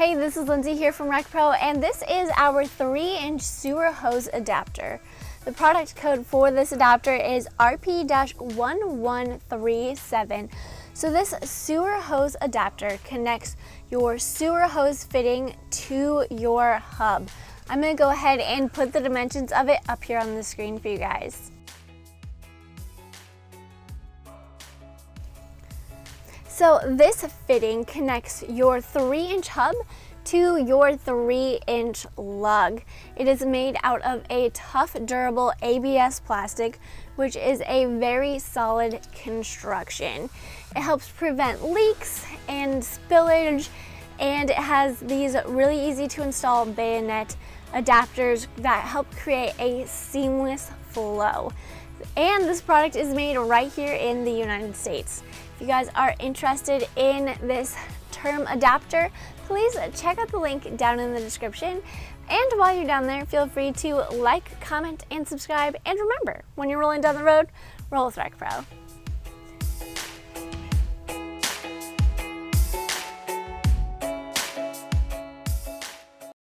Hey, this is Lindsay here from RecPro, and this is our 3-inch sewer hose adapter. The product code for this adapter is RP-1137. So this sewer hose adapter connects your sewer hose fitting to your hub. I'm going to go ahead and put the dimensions of it up here on the screen for you guys. So this fitting connects your 3-inch hub to your 3-inch lug. It is made out of a tough, durable ABS plastic, which is a very solid construction. It helps prevent leaks and spillage, and it has these really easy to install bayonet adapters that help create a seamless flow. And this product is made right here in the United States. If you guys are interested in this term adapter, please check out the link down in the description. And while you're down there, feel free to like, comment, and subscribe. And remember, when you're rolling down the road, roll with RecPro.